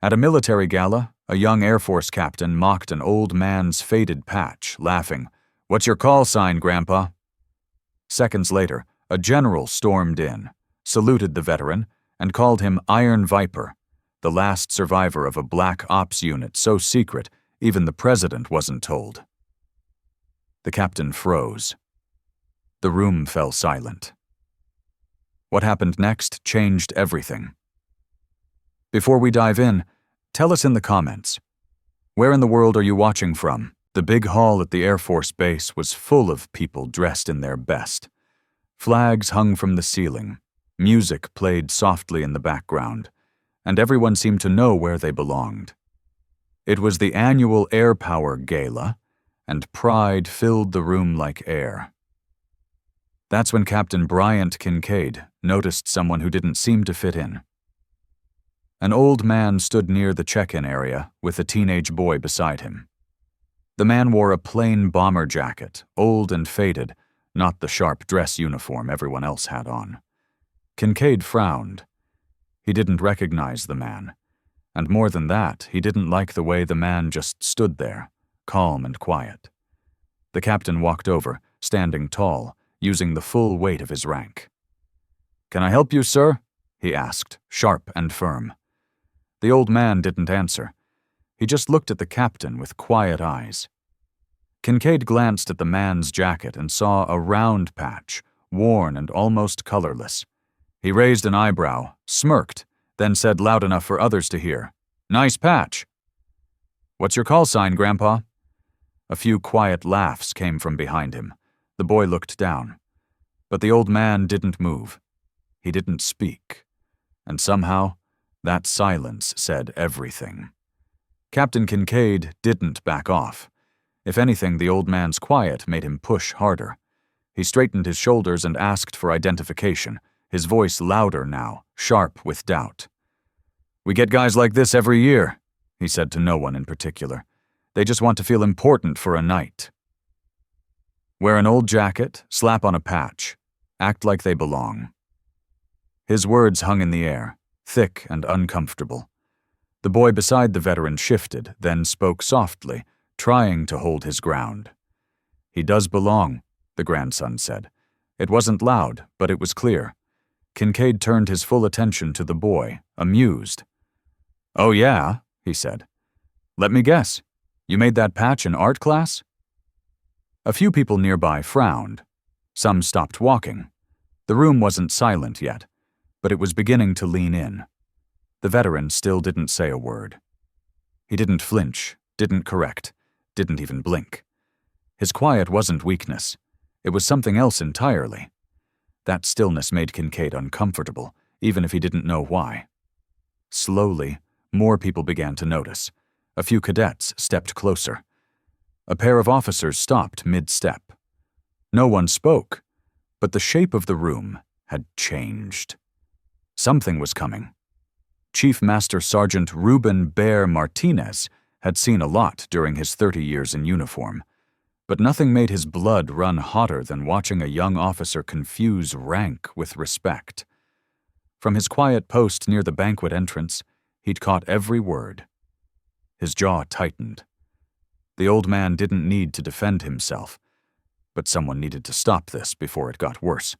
At a military gala, a young Air Force captain mocked an old man's faded patch, laughing, "What's your call sign, Grandpa?" Seconds later, a general stormed in, saluted the veteran, and called him Iron Viper, the last survivor of a black ops unit so secret even the president wasn't told. The captain froze. The room fell silent. What happened next changed everything. Before we dive in, tell us in the comments, where in the world are you watching from? The big hall at the Air Force Base was full of people dressed in their best. Flags hung from the ceiling, music played softly in the background, and everyone seemed to know where they belonged. It was the annual Air Power Gala, and pride filled the room like air. That's when Captain Bryant Kincaid noticed someone who didn't seem to fit in. An old man stood near the check-in area with a teenage boy beside him. The man wore a plain bomber jacket, old and faded, not the sharp dress uniform everyone else had on. Kincaid frowned. He didn't recognize the man, and more than that, he didn't like the way the man just stood there, calm and quiet. The captain walked over, standing tall, using the full weight of his rank. "Can I help you, sir?" he asked, sharp and firm. The old man didn't answer. He just looked at the captain with quiet eyes. Kincaid glanced at the man's jacket and saw a round patch, worn and almost colorless. He raised an eyebrow, smirked, then said loud enough for others to hear, "Nice patch." "What's your call sign, Grandpa?" A few quiet laughs came from behind him. The boy looked down. But the old man didn't move. He didn't speak. And somehow, that silence said everything. Captain Kincaid didn't back off. If anything, the old man's quiet made him push harder. He straightened his shoulders and asked for identification, his voice louder now, sharp with doubt. "We get guys like this every year," he said to no one in particular. "They just want to feel important for a night. Wear an old jacket, slap on a patch, act like they belong." His words hung in the air, thick and uncomfortable. The boy beside the veteran shifted, then spoke softly, trying to hold his ground. "He does belong," the grandson said. It wasn't loud, but it was clear. Kincaid turned his full attention to the boy, amused. "Oh yeah," he said. "Let me guess. You made that patch in art class?" A few people nearby frowned. Some stopped walking. The room wasn't silent yet, but it was beginning to lean in. The veteran still didn't say a word. He didn't flinch, didn't correct, didn't even blink. His quiet wasn't weakness. It was something else entirely. That stillness made Kincaid uncomfortable, even if he didn't know why. Slowly, more people began to notice. A few cadets stepped closer. A pair of officers stopped mid-step. No one spoke, but the shape of the room had changed. Something was coming. Chief Master Sergeant Ruben Bear Martinez had seen a lot during his 30 years in uniform, but nothing made his blood run hotter than watching a young officer confuse rank with respect. From his quiet post near the banquet entrance, he'd caught every word. His jaw tightened. The old man didn't need to defend himself, but someone needed to stop this before it got worse.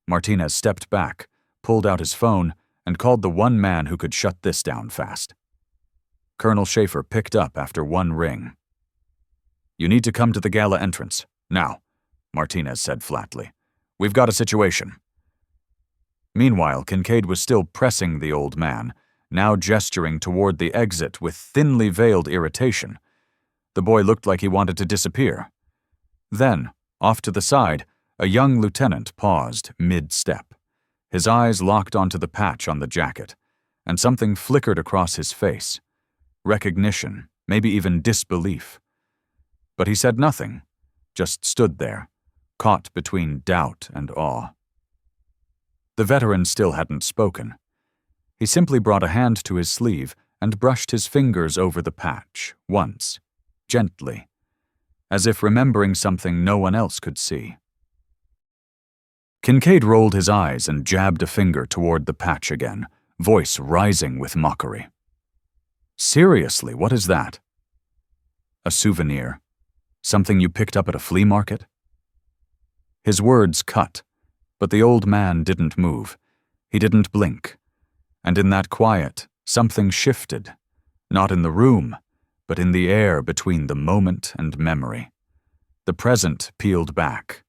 Martinez stepped back, pulled out his phone, and called the one man who could shut this down fast. Colonel Schaefer picked up after one ring. "You need to come to the gala entrance, now," Martinez said flatly. "We've got a situation." Meanwhile, Kincaid was still pressing the old man, now gesturing toward the exit with thinly veiled irritation. The boy looked like he wanted to disappear. Then, off to the side, a young lieutenant paused mid-step. His eyes locked onto the patch on the jacket, and something flickered across his face. Recognition, maybe even disbelief. But he said nothing, just stood there, caught between doubt and awe. The veteran still hadn't spoken. He simply brought a hand to his sleeve and brushed his fingers over the patch, once, gently, as if remembering something no one else could see. Kincaid rolled his eyes and jabbed a finger toward the patch again, voice rising with mockery. Seriously, what is that? A souvenir. Something you picked up at a flea market? His words cut, but the old man didn't move. He didn't blink. And in that quiet, something shifted, not in the room, but in the air between the moment and memory. The present peeled back.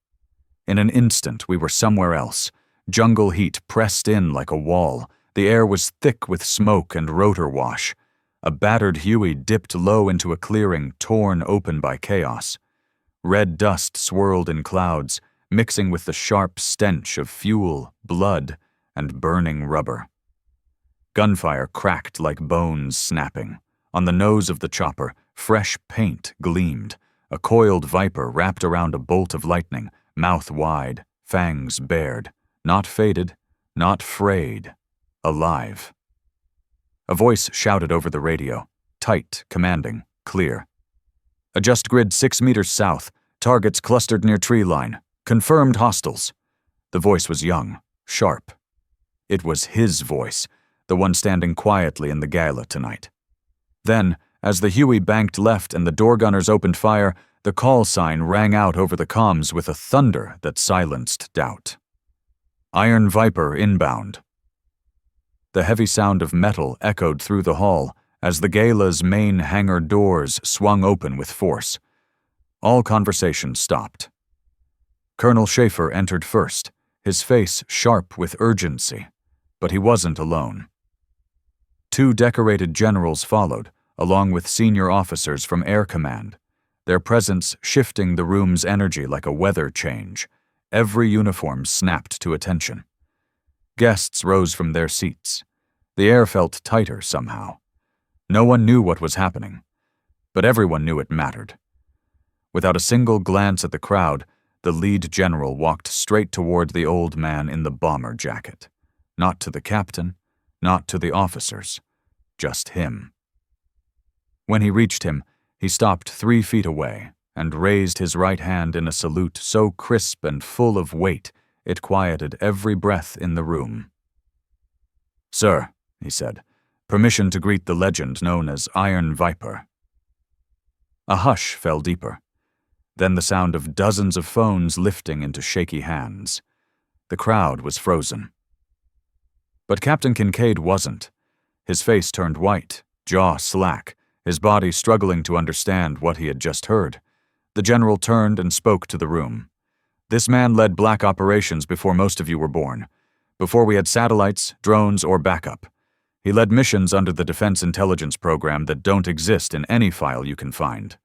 In an instant, we were somewhere else. Jungle heat pressed in like a wall. The air was thick with smoke and rotor wash. A battered Huey dipped low into a clearing torn open by chaos. Red dust swirled in clouds, mixing with the sharp stench of fuel, blood, and burning rubber. Gunfire cracked like bones snapping. On the nose of the chopper, fresh paint gleamed. A coiled viper wrapped around a bolt of lightning, mouth wide, fangs bared. Not faded, not frayed. Alive. A voice shouted over the radio, tight, commanding, clear. Adjust grid 6 meters south. Targets clustered near tree line. Confirmed hostiles. The voice was young, sharp. It was his voice, the one standing quietly in the gala tonight. Then, as the Huey banked left and the door gunners opened fire, the call sign rang out over the comms with a thunder that silenced doubt. Iron Viper inbound. The heavy sound of metal echoed through the hall as the gala's main hangar doors swung open with force. All conversation stopped. Colonel Schaefer entered first, his face sharp with urgency, but he wasn't alone. 2 decorated generals followed, along with senior officers from Air Command, their presence shifting the room's energy like a weather change. Every uniform snapped to attention. Guests rose from their seats. The air felt tighter somehow. No one knew what was happening, but everyone knew it mattered. Without a single glance at the crowd, the lead general walked straight toward the old man in the bomber jacket. Not to the captain, not to the officers, just him. When he reached him, he stopped 3 feet away and raised his right hand in a salute so crisp and full of weight it quieted every breath in the room. "Sir," he said, "permission to greet the legend known as Iron Viper." A hush fell deeper. Then the sound of dozens of phones lifting into shaky hands. The crowd was frozen. But Captain Kincaid wasn't. His face turned white, jaw slack, his body struggling to understand what he had just heard. The general turned and spoke to the room. "This man led black operations before most of you were born, before we had satellites, drones, or backup. He led missions under the Defense Intelligence Program that don't exist in any file you can find.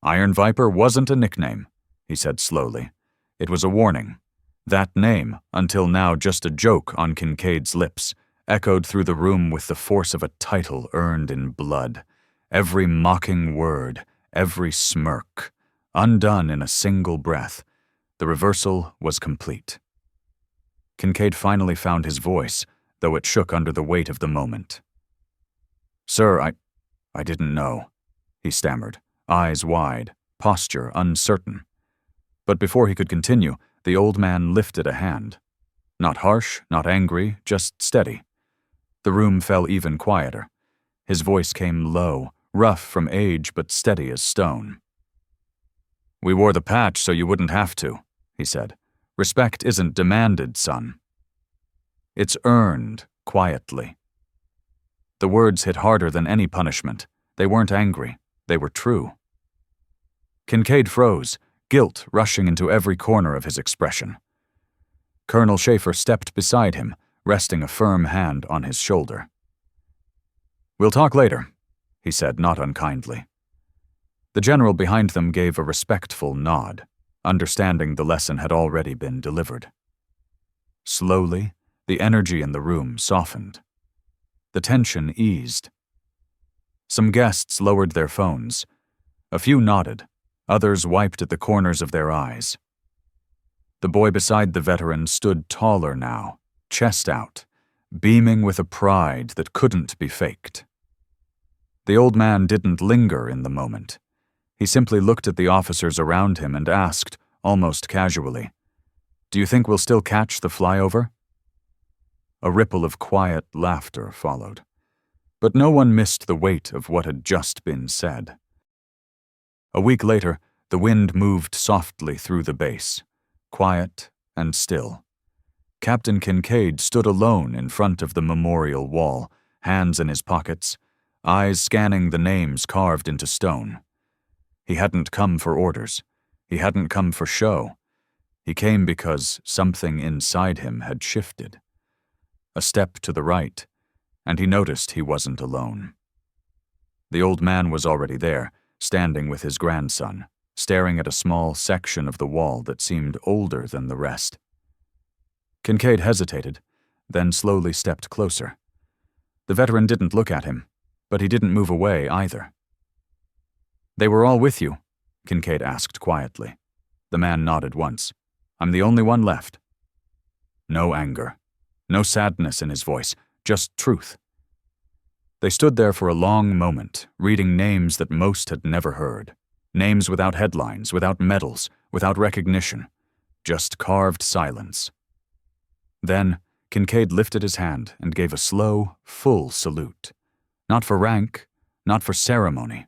Iron Viper wasn't a nickname," he said slowly. It was a warning. That name, until now just a joke on Kincaid's lips, echoed through the room with the force of a title earned in blood. Every mocking word, every smirk, undone in a single breath. The reversal was complete. Kincaid finally found his voice, though it shook under the weight of the moment. "Sir, I didn't know," he stammered, eyes wide, posture uncertain. But before he could continue, the old man lifted a hand. Not harsh, not angry, just steady. The room fell even quieter. His voice came low, rough from age but steady as stone. "We wore the patch so you wouldn't have to," he said. "Respect isn't demanded, son. It's earned, quietly." The words hit harder than any punishment. They weren't angry. They were true. Kincaid froze, guilt rushing into every corner of his expression. Colonel Schaefer stepped beside him, resting a firm hand on his shoulder. "We'll talk later," he said, not unkindly. The general behind them gave a respectful nod, understanding the lesson had already been delivered. Slowly, the energy in the room softened. The tension eased. Some guests lowered their phones. A few nodded. Others wiped at the corners of their eyes. The boy beside the veteran stood taller now, chest out, beaming with a pride that couldn't be faked. The old man didn't linger in the moment. He simply looked at the officers around him and asked, almost casually, "Do you think we'll still catch the flyover?" A ripple of quiet laughter followed. But no one missed the weight of what had just been said. A week later, the wind moved softly through the base, quiet and still. Captain Kincaid stood alone in front of the memorial wall, hands in his pockets, eyes scanning the names carved into stone. He hadn't come for orders. He hadn't come for show. He came because something inside him had shifted. A step to the right, and he noticed he wasn't alone. The old man was already there, standing with his grandson, staring at a small section of the wall that seemed older than the rest. Kincaid hesitated, then slowly stepped closer. The veteran didn't look at him, but he didn't move away either. "They were all with you?" Kincaid asked quietly. The man nodded once. "I'm the only one left." No anger, no sadness in his voice, just truth. They stood there for a long moment, reading names that most had never heard. Names without headlines, without medals, without recognition. Just carved silence. Then, Kincaid lifted his hand and gave a slow, full salute. Not for rank, not for ceremony.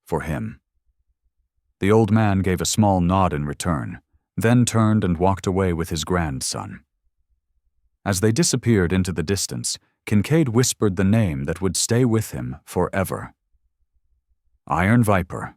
For him. The old man gave a small nod in return, then turned and walked away with his grandson. As they disappeared into the distance, Kincaid whispered the name that would stay with him forever. Iron Viper.